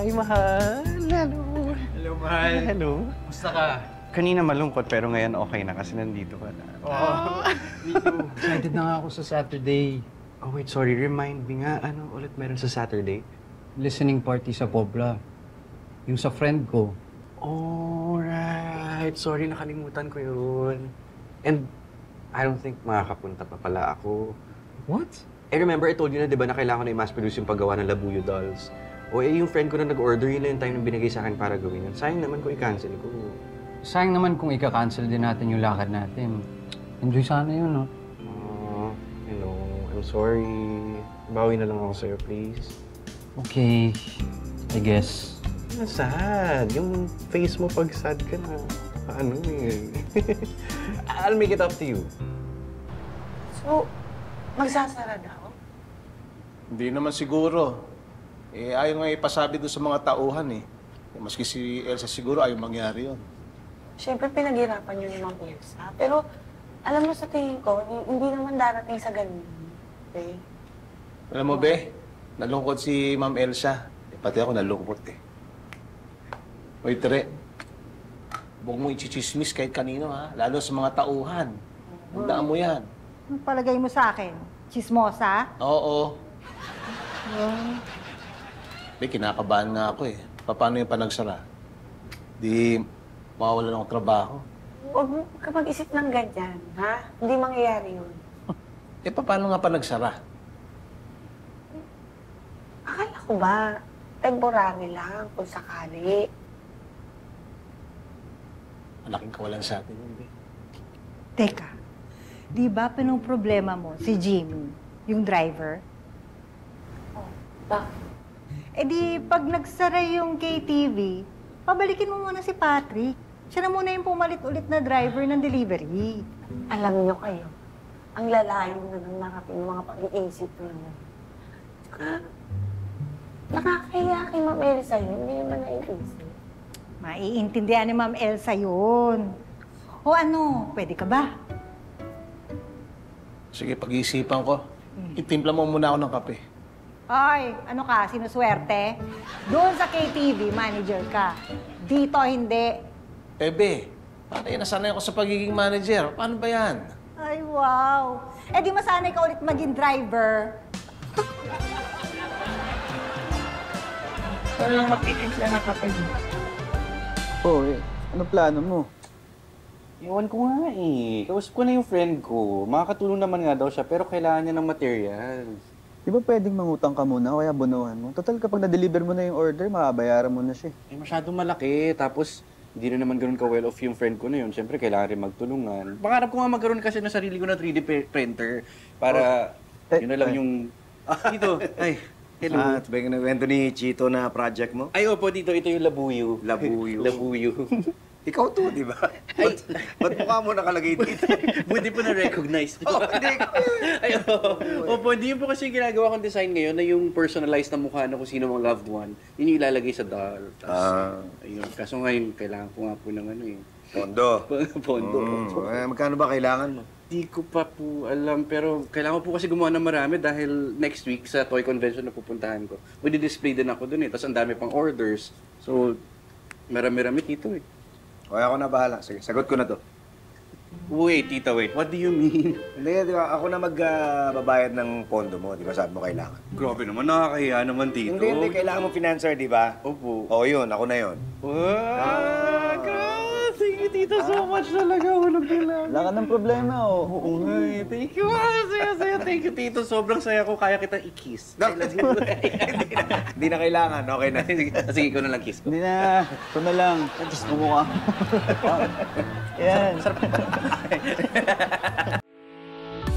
Hi, mahal. Hello. Hello, mahal. Hello. Musta ka? Kanina malungkot pero ngayon okay na kasi nandito ka na. Oo. Me too. Excited na nga ako sa Saturday. Oh, wait, sorry. Remind me nga, ano ulit meron sa Saturday? Listening party sa Pobla. Yung sa friend ko. Alright. Sorry, nakalimutan ko yun. And I don't think makakapunta pa pala ako. What? I remember I told you na, di ba, na kailangan ko na i-mass produce yung paggawa ng Labuyo dolls. O yung friend ko na nag-order, yun na yung time na binigay sa akin para gawin yun. Sayang naman kung i-cancel ko. Sayang naman kung ika-cancel din natin yung lakad natin. Enjoy sana yun, no? You know, I'm sorry. Bawi na lang ako sa'yo, please. Okay. I guess. Sad. Yung face mo pag sad ka na. Ano eh. I'll make it up to you. So, magsasara daw? Hindi naman siguro. Ayaw nga ipasabi doon sa mga tauhan eh. Maski si Elsa siguro ayaw mangyari yun. Siyempre, pinaghirapan yun ni Ma'am Elsa. Pero, alam mo sa tingin ko, hindi naman darating sa ganun. Okay? Alam mo, Be, nalungkot si Ma'am Elsa. Pati ako nalungkot eh. Uy, Tere, huwag mo i-chismis kahit kanino ha, lalo sa mga tauhan. Tandaan mo yan. Ang palagay mo sa akin? Chismosa? Oo. Be, kinakabahan nga ako eh. Paano yung panagsara? Di mawawalan akong trabaho. Huwag mo ka mag-isip ng ganyan, ha? Hindi mangyayari yun. Paano nga panagsara? Akala ko ba, temporary lang kung sakali. Malaking kawalan sa atin yun, Be. Teka, di ba problema mo si Jimmy, yung driver? Oh, bakit? Eh di, pag nagsara yung KTV, pabalikin mo muna si Patrick. Siya na muna yung pumalit ulit na driver ng delivery. Alam niyo kayo, ang lalayo na ng nakapin ng mga pag-iisip naman. Tsaka, nakakahiya kay Ma'am Elsa yun, hindi naman naiisip. Maiintindihan ni Ma'am Elsa yun. O ano, pwede ka ba? Sige, pag-iisipan ko. Itimpla mo muna ako ng kape. Ay, ano ka, sinuswerte? Doon sa KTV, manager ka. Dito, hindi. Be, paano nasanay ako sa pagiging manager? Paano ba yan? Ay, wow. Eh di masanay ka ulit maging driver. Pero lang magtitimpla na kape. Oh, ano plano mo? Iwan ko nga eh. Kausap ko na yung friend ko. Makakatulong naman nga daw siya, pero kailangan niya ng materials. Di ba pwedeng mangutang ka muna o kaya bunuhan mo? Total, kapag na-deliver mo na yung order, makabayaran mo na siya. Eh, masyadong malaki. Tapos, hindi na naman ganun ka-well-off yung friend ko na yun. Siyempre, kailangan rin magtulungan. Pangarap ko nga magkaroon kasi ng sarili ko na 3D printer para yun na lang yung... Dito, ay, hello. Ito ba yung nagwento ni Chito na project mo? Ay, opo, dito. Ito yung Labuyo. Labuyo. Labuyo. Ikaw to, di ba? Ba't mukha mo nakalagay dito? Buti po na-recognize. Hindi ko. Ay, opo, hindi yun po kasi yung ginagawa kong design ngayon na yung personalized na mukha na kung sino mong loved one. Yun yung ilalagay sa doll. Ayun. Kaso ngayon, kailangan ko nga po ng ano eh. Pondo. Pondo. Magkano ba kailangan mo? Di ko pa po alam, pero kailangan ko po kasi gumawa ng marami dahil next week sa toy convention na pupuntahan ko. Mag-display din ako dun eh, tapos ang dami pang orders. So, marami-rami dito eh. O, ako na bahala. Sige, sagot ko na to. Wait, tita, wait. What do you mean? Hindi, di ba? Ako na magbabayad ng pondo mo. Di ba sabi mo kailangan? Grabe naman, nakakahiya naman, tito. Hindi. Kailangan mo financer, di ba? Opo. Oo, yun. Ako na yun. Thank you, tito, so much talaga. Walang kailangan. Wala ka ng problema, oh. Oo nga eh. Thank you. Saya. Thank you, tito. Sobrang saya ko. Kaya kita i-kiss. Hindi na kailangan. Okay na. Sige, ikaw na lang kiss ko. Hindi na. Ito na lang. Just bumukha. Yan.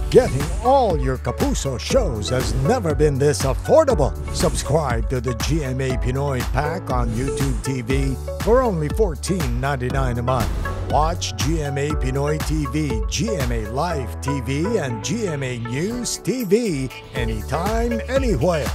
Getting all your Kapuso shows has never been this affordable. Subscribe to the GMA Pinoy Pack on YouTube TV for only $14.99 a month. Watch GMA Pinoy TV, GMA Live TV, and GMA News TV anytime, anywhere.